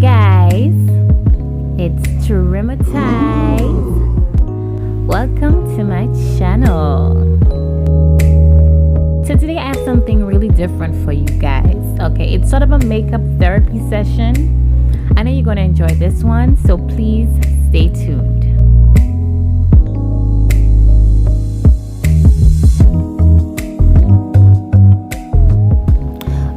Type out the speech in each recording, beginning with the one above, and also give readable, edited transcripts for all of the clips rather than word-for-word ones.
guys, it's Trimatize. Welcome to my channel. So today I have something really different for you guys. Okay, it's sort of a makeup therapy session. I know you're going to enjoy this one, so please stay tuned.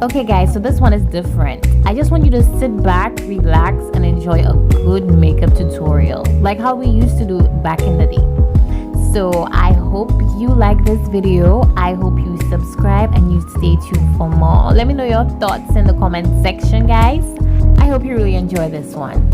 Okay guys, so this one is different. I just want you to sit back, relax, and enjoy a good makeup tutorial like how we used to do back in the day. So I hope you like this video. I hope you subscribe and you stay tuned for more. Let me know your thoughts in the comment section, guys. I hope you really enjoy this one.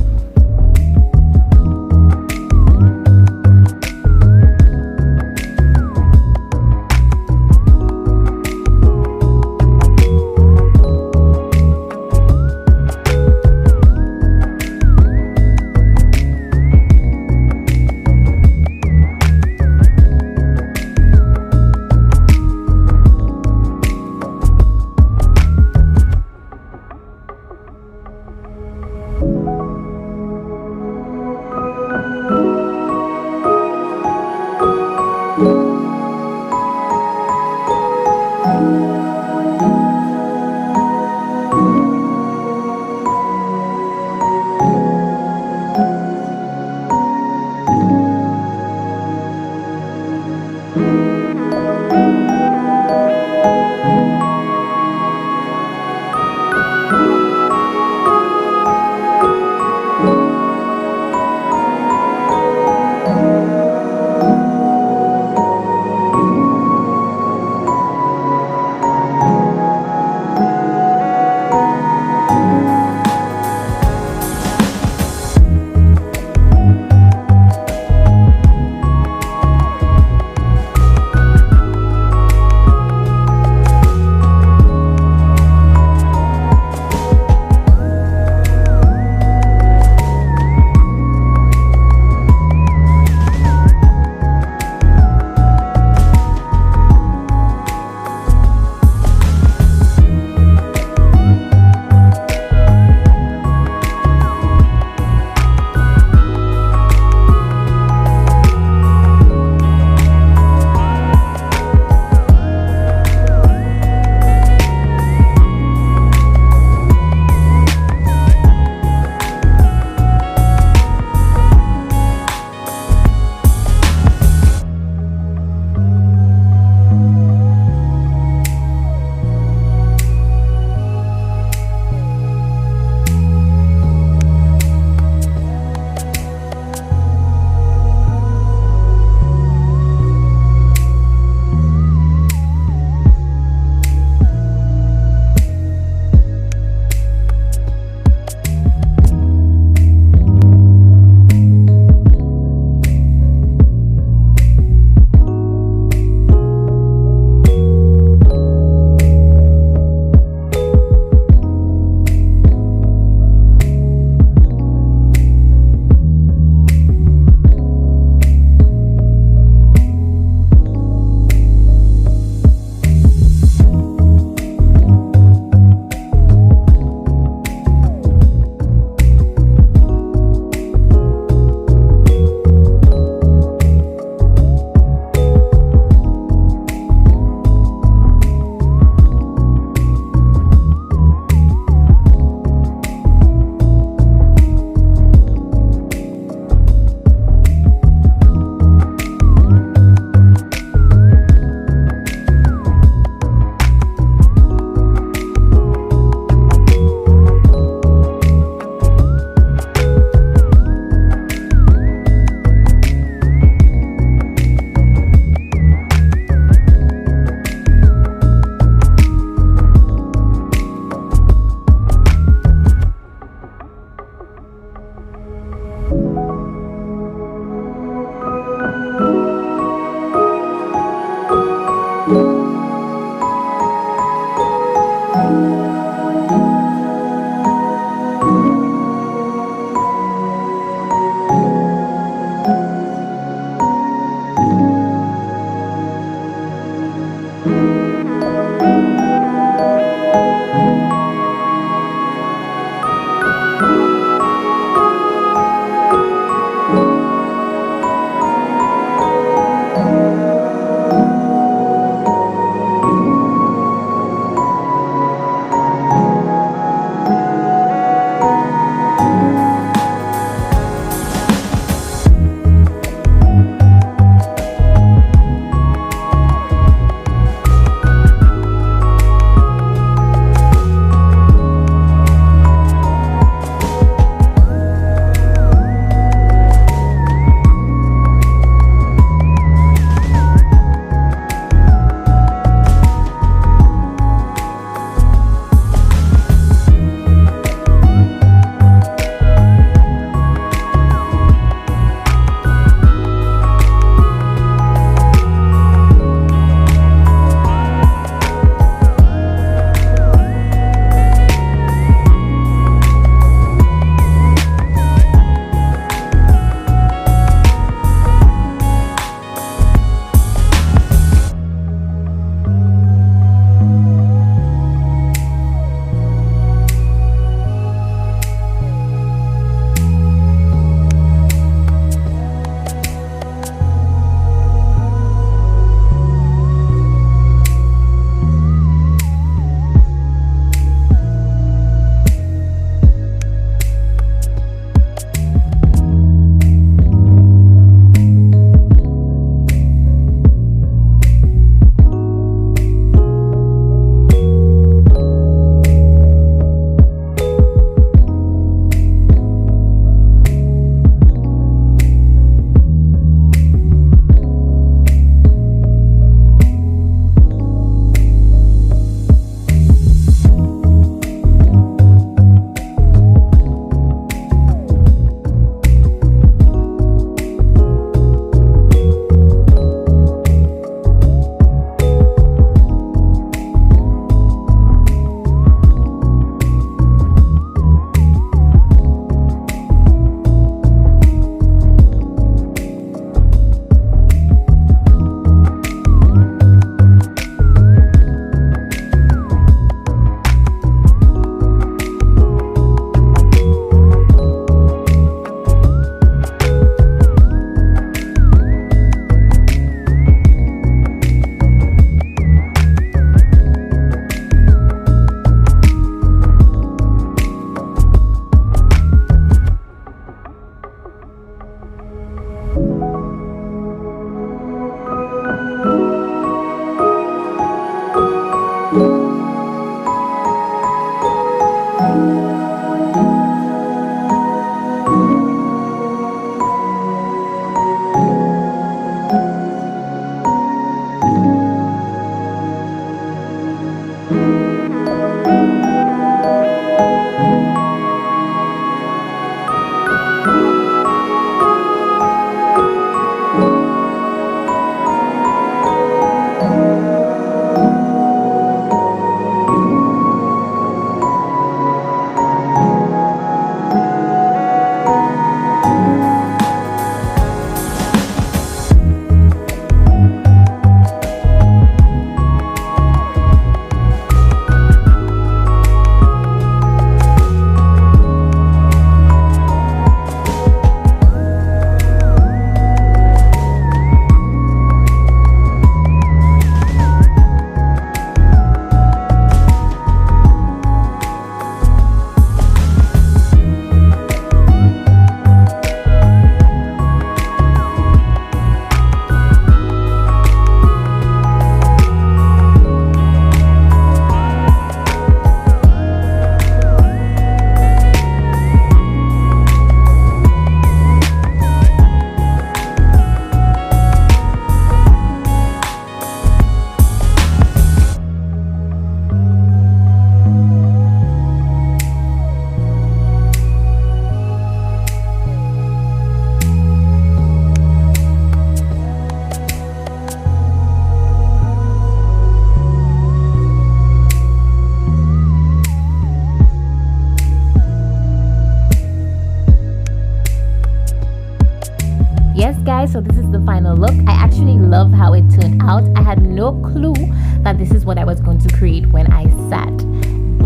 guys, so this is the final look. I actually love how it turned out. I had no clue that this is what I was going to create when I sat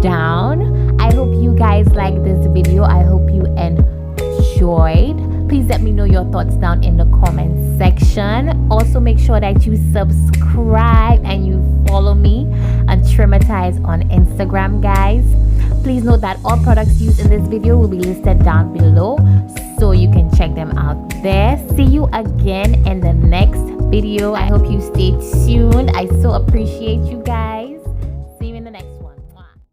down. I hope you guys like this video. I hope you enjoyed. Please let me know your thoughts down in the comment section. Also make sure that you subscribe and you follow me on Trimatize on Instagram, guys. Please note that all products used in this video will be listed down below, so you can check them out there. See you again in the next video. I hope you stay tuned. I so appreciate you guys.